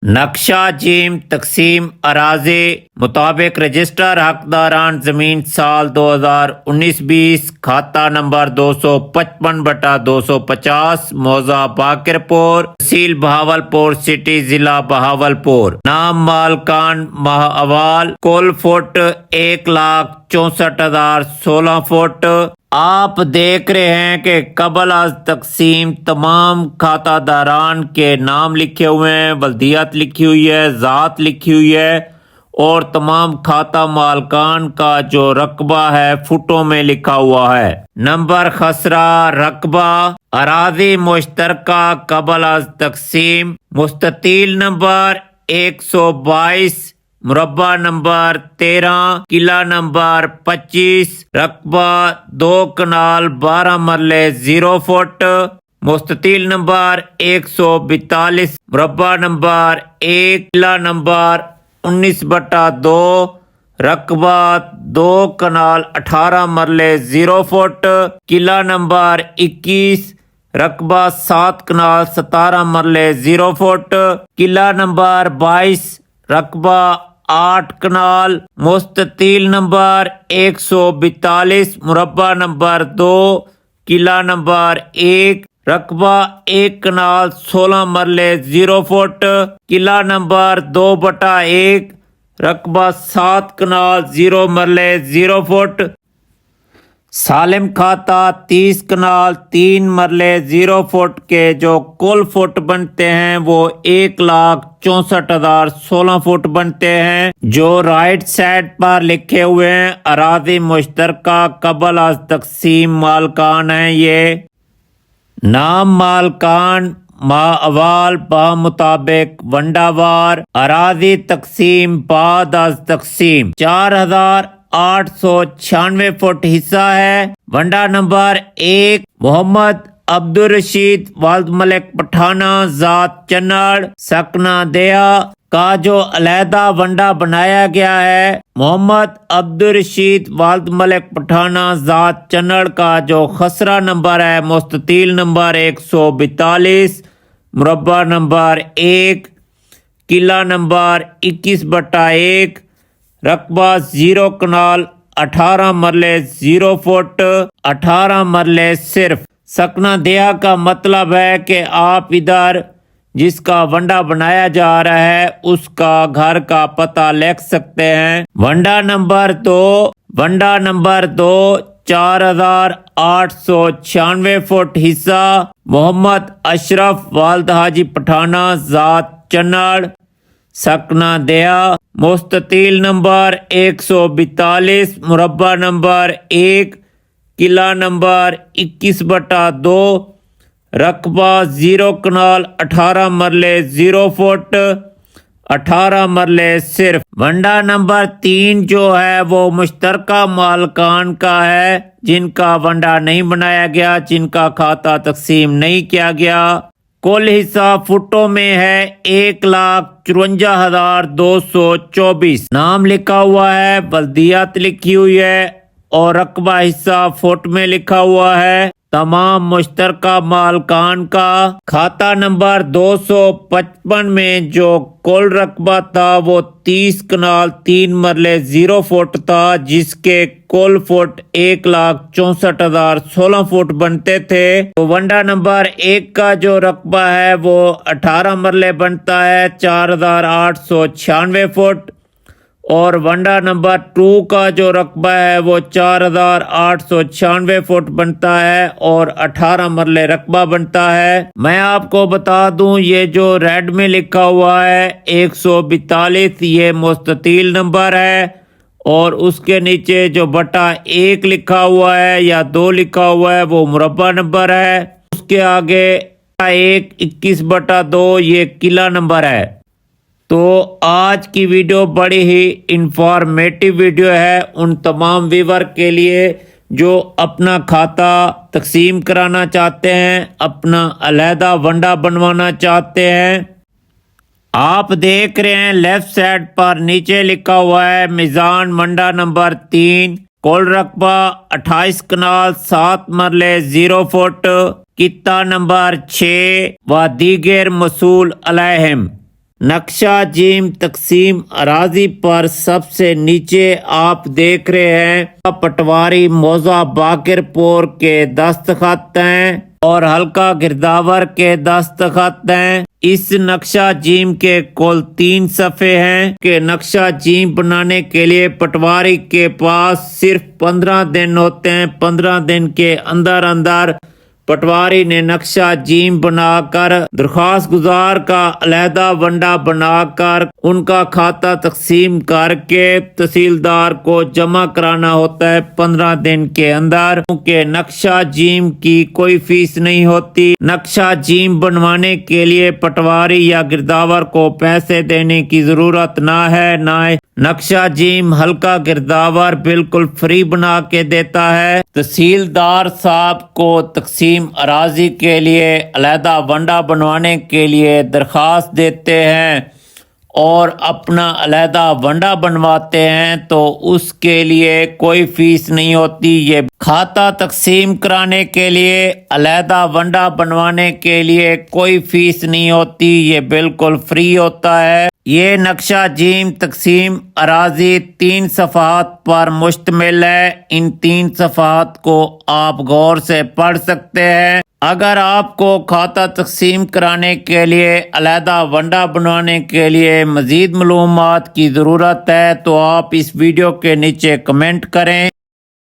نقشہ جیم تقسیم اراضی مطابق رجسٹر حقداران زمین سال 2019-20 کھاتہ نمبر 255/250 موضع باقرپور تحصیل بہاولپور سٹی ضلع بہاولپور نام مالکان ماہ اول کل فٹ 1,64,016 فٹ۔ آپ دیکھ رہے ہیں کہ قبل از تقسیم تمام کھاتہ داران کے نام لکھے ہوئے ہیں، بلدیت لکھی ہوئی ہے، ذات لکھی ہوئی ہے اور تمام کھاتہ مالکان کا جو رقبہ ہے فٹوں میں لکھا ہوا ہے۔ نمبر خسرہ رقبہ اراضی مشترکہ قبل از تقسیم مستطیل نمبر 122 مربع نمبر 13 قلعہ نمبر 25 رقبہ 2 کنال 12 مرلے 0 فٹ مستطیل نمبر 142 مربع نمبر 1 قلعہ نمبر 19/2 رقبہ 2 کنال 18 مرلے 0 فٹ قلعہ نمبر 21 رقبہ 7 کنال 17 مرلے 0 فٹ قلعہ نمبر 22 رقبہ 8 کنال مستطیل نمبر 142 مربع نمبر 2 قلعہ نمبر 1 رقبہ 1 کنال 16 مرلے 0 فٹ قلعہ نمبر 2/1 رقبہ 7 کنال 0 مرلے 0 فٹ سالم کھاتہ 30 کنال 3 مرلے 0 فٹ کے جو کل فٹ بنتے ہیں وہ 1,64,016 فٹ بنتے ہیں۔ جو رائٹ سائڈ پر لکھے ہوئے ہیں اراضی مشترکہ قبل از تقسیم مالکان ہیں یہ نام مالکان ماہ اول بمطابق ونڈاوار اراضی تقسیم بعد از تقسیم 4,896 فٹ حصہ ہے۔ ونڈا نمبر 1 محمد عبدالرشید والد ملک پٹھانہ ذات چنڑ سکنہ دیا کا جو علیحدہ ونڈا بنایا گیا ہے۔ محمد عبدالرشید والد ملک پٹھانہ ذات چنڑ کا جو خسرہ نمبر ہے مستطیل نمبر 142 مربع نمبر 1 قلعہ نمبر 21/1 رقبہ 0 کنال 18 مرلے 0 فٹ 18 مرلے صرف سکنہ دیا کا مطلب ہے کہ آپ ادھر جس کا ونڈا بنایا جا رہا ہے اس کا گھر کا پتہ لکھ سکتے ہیں۔ ونڈا نمبر 2 4,896 فٹ حصہ محمد اشرف والد حاجی پٹھانہ ذات چنڑ سکنہ دیا مستطیل نمبر 142 مربع نمبر 1 قلعہ نمبر 21/2 رقبہ 0 کنال 18 مرلے 0 فٹ 18 مرلے صرف۔ ونڈا نمبر 3 جو ہے وہ مشترکہ مالکان کا ہے جن کا ونڈا نہیں بنایا گیا، جن کا کھاتہ تقسیم نہیں کیا گیا۔ کل حصہ فٹوں میں ہے 1,54,224 نام لکھا ہوا ہے، بلدیت لکھی ہوئی ہے اور رقبہ حصہ فٹ میں لکھا ہوا ہے۔ تمام مشترکہ مالکان کا کھاتہ نمبر 255 میں جو کل رقبہ تھا وہ 30 کنال 3 مرلے 0 فٹ تھا جس کے کل فٹ 1,64,016 فٹ بنتے تھے۔ تو ونڈا نمبر 1 کا جو رقبہ ہے وہ 18 مرلے بنتا ہے 4,896 فٹ اور ونڈا نمبر 2 کا جو رقبہ ہے وہ 4,896 فٹ بنتا ہے اور 18 مرلے رقبہ بنتا ہے۔ میں آپ کو بتا دوں یہ جو ریڈ میں لکھا ہوا ہے 142 یہ مستطیل نمبر ہے اور اس کے نیچے جو /1 لکھا ہوا ہے یا 2 لکھا ہوا ہے وہ مربع نمبر ہے۔ اس کے آگے 21/2 یہ قلعہ نمبر ہے۔ تو آج کی ویڈیو بڑی ہی انفارمیٹیو ویڈیو ہے ان تمام ویور کے لیے جو اپنا کھاتہ تقسیم کرانا چاہتے ہیں، اپنا علیحدہ ونڈا بنوانا چاہتے ہیں۔ آپ دیکھ رہے ہیں لیفٹ سائڈ پر نیچے لکھا ہوا ہے میزان ونڈا نمبر 3 کل رقبہ 28 کنال 7 مرلے 0 فٹ خطہ نمبر 6 و دیگر مسئول علیہم نقشہ جیم تقسیم اراضی پر سب سے نیچے آپ دیکھ رہے ہیں پٹواری موضع باقر پور کے دستخط ہیں اور حلقہ گرداور کے دستخط ہیں۔ اس نقشہ جیم کے کل 3 صفحے ہیں کہ نقشہ جیم بنانے کے لیے پٹواری کے پاس صرف 15 دن ہوتے ہیں۔ 15 دن کے اندر پٹواری نے نقشہ جیم بنا کر درخواست گزار کا علیحدہ ونڈا بنا کر ان کا کھاتہ تقسیم کر کے تحصیلدار کو جمع کرانا ہوتا ہے 15 دن کے اندر، کیونکہ نقشہ جیم کی کوئی فیس نہیں ہوتی۔ نقشہ جیم بنوانے کے لیے پٹواری یا گرداور کو پیسے دینے کی ضرورت نہ ہے، نہ نقشہ جیم حلقہ گرداور بالکل فری بنا کے دیتا ہے۔ تحصیلدار صاحب کو تقسیم اراضی کے لیے علیحدہ ونڈا بنوانے کے لیے درخواست دیتے ہیں اور اپنا علیحدہ ونڈا بنواتے ہیں تو اس کے لیے کوئی فیس نہیں ہوتی۔ یہ کھاتہ تقسیم کرانے کے لیے علیحدہ ونڈا بنوانے کے لیے کوئی فیس نہیں ہوتی، یہ بالکل فری ہوتا ہے۔ یہ نقشہ جیم تقسیم اراضی 3 صفحات پر مشتمل ہے۔ ان 3 صفحات کو آپ غور سے پڑھ سکتے ہیں۔ اگر آپ کو کھاتہ تقسیم کرانے کے لیے علیحدہ ونڈا بنوانے کے لیے مزید معلومات کی ضرورت ہے تو آپ اس ویڈیو کے نیچے کمنٹ کریں۔